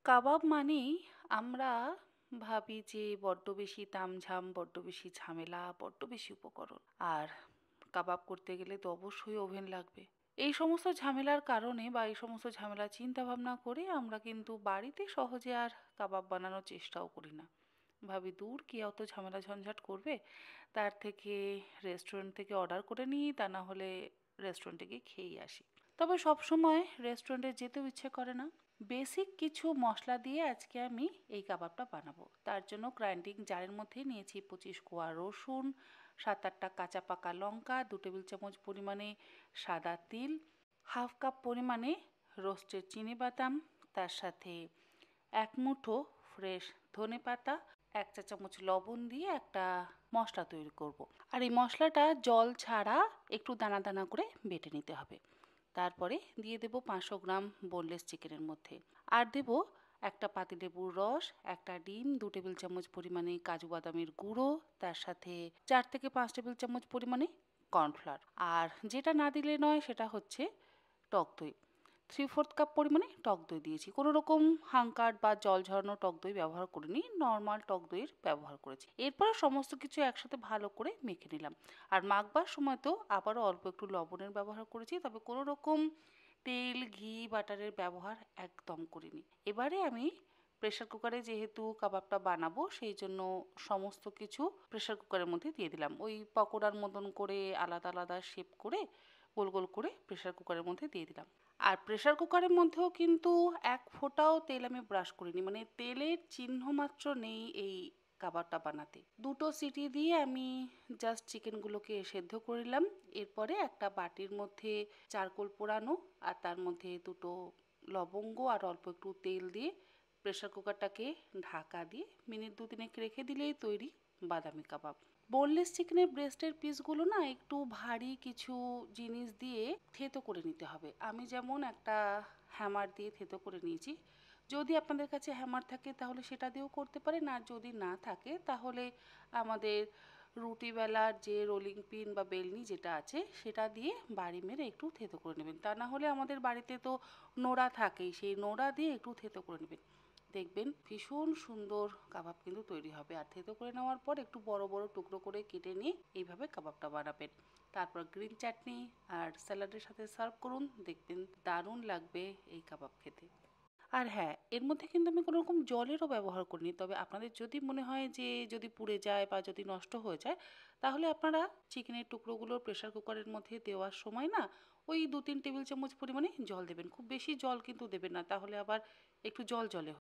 কাবাব মানেই আমরা ভাবি যে বড্ড বেশি তামঝাম, বড্ড বেশি ঝামেলা, বড্ড বেশি উপকরণ। আর কাবাব করতে গেলে তো অবশ্যই ওভেন লাগবে। এই সমস্ত ঝামেলার কারণে বা এই সমস্ত ঝামেলা চিন্তা ভাবনা করে আমরা কিন্তু বাড়িতে সহজে আর কাবাব বানানোর চেষ্টাও করি না। ভাবি দূর কি অত ঝামেলা ঝঞ্ঝাট করবে, তার থেকে রেস্টুরেন্ট থেকে অর্ডার করে নিই, তা না হলে রেস্টুরেন্টে গিয়ে খেয়েই আসি। তবে সবসময় রেস্টুরেন্টে যেতেও ইচ্ছে করে না। বেসিক কিছু মশলা দিয়ে আজকে আমি এই কাবাবটা বানাবো। তার জন্য গ্রাইন্ডিং জারের মধ্যে নিয়েছি 25 কোয়া রসুন, 7-8টা কাঁচা পাকা লঙ্কা, 2 টেবিল চামচ পরিমাণে সাদা তিল, হাফ কাপ পরিমাণে রোস্টেড চিনিবাদাম, তার সাথে 1 মুঠো ফ্রেশ ধনেপাতা, 1 চা চামচ লবণ দিয়ে একটা মশলা তৈরি করব। আর এই মশলাটা জল ছাড়া একটু দানা দানা করে বেটে নিতে হবে। তারপরে দিয়ে দেব 500 গ্রাম বোনলেস চিকেনের মধ্যে। আর দেব একটা পাতিলেবুর রস, একটা ডিম, 2 টেবিল চামচ পরিমাণে কাজু বাদামের গুঁড়ো, তার সাথে 4 থেকে 5 টেবিল চামচ পরিমাণে কর্নফ্লাওয়ার। আর যেটা না দিলে নয় সেটা হচ্ছে টক দই। 3/4 কাপ পরিমাণে টক দই দিয়েছি। কোনো রকম হাঙ্কার বা জল ঝরানো টক দই ব্যবহার করিনি, নর্মাল টক দইয়ের ব্যবহার করেছি। এরপর সমস্ত কিছু একসাথে ভালো করে মেখে নিলাম। আর মাখবার সময় তো আবারও অল্প একটু লবণের ব্যবহার করেছি, তবে কোনো রকম তেল, ঘি, বাটারের ব্যবহার একদম করিনি। এবারে আমি প্রেসার কুকারে যেহেতু কাবাবটা বানাবো সেই জন্য সমস্ত কিছু প্রেসার কুকারের মধ্যে দিয়ে দিলাম। ওই পকোড়ার মতন করে আলাদা আলাদা শেপ করে গোল গোল করে প্রেসার কুকারের মধ্যে দিয়ে দিলাম। আর প্রেসার কুকারের মধ্যেও কিন্তু এক ফোঁটাও তেল আমি ব্রাশ করিনি, মানে তেলের চিহ্ন মাত্র নেই এই কাবাবটা বানাতে। 2টো সিটি দিয়ে আমি জাস্ট চিকেনগুলোকে সেদ্ধ করলাম। এরপরে একটা বাটির মধ্যে চারকোল পোড়ানো আর তার মধ্যে 2টো লবঙ্গ আর অল্প একটু তেল দিয়ে প্রেসার কুকারটাকে ঢাকা দিয়ে মিনিট 2-3 রেখে দিলেই তৈরি বাদামি কাবাব। বোনলেস চিকেনের ব্রেস্টের পিসগুলো না একটু ভারী কিছু জিনিস দিয়ে থেতো করে নিতে হবে। আমি যেমন একটা হ্যামার দিয়ে থেতো করে নিয়েছি। যদি আপনাদের কাছে হ্যামার থাকে তাহলে সেটা দিয়েও করতে পারেন, আর যদি না থাকে তাহলে আমাদের রুটি বেলার যে রোলিং পিন বা বেলনি যেটা আছে সেটা দিয়ে বাড়ি মেরে একটু থেতো করে নেবেন। তা না হলে আমাদের বাড়িতে তো নোড়া থাকেই, সেই নোড়া দিয়ে একটু থেতো করে নেবেন। দেখবেন ভীষণ সুন্দর কাবাব কিন্তু তৈরি হবে। আর থেতো করে নেওয়ার পর একটু বড় বড় টুকরো করে কেটে নিয়ে এইভাবে কাবাবটা বানাবেন। তারপর গ্রিন চাটনি আর স্যালাডের সাথে সার্ভ করুন, দেখবেন দারুণ লাগবে এই কাবাব খেতে। আর হ্যাঁ, এর মধ্যে কিন্তু আমি কোনো রকম জলেরও ব্যবহার করিনি। তবে আপনাদের যদি মনে হয় যে যদি পুড়ে যায় বা যদি নষ্ট হয়ে যায়, তাহলে আপনারা চিকেনের টুকরোগুলো প্রেসার কুকারের মধ্যে দেওয়ার সময় না ওই 2-3 টেবিল চামচ পরিমাণে জল দেবেন। খুব বেশি জল কিন্তু দেবেন না, তাহলে আবার একটু জল জলে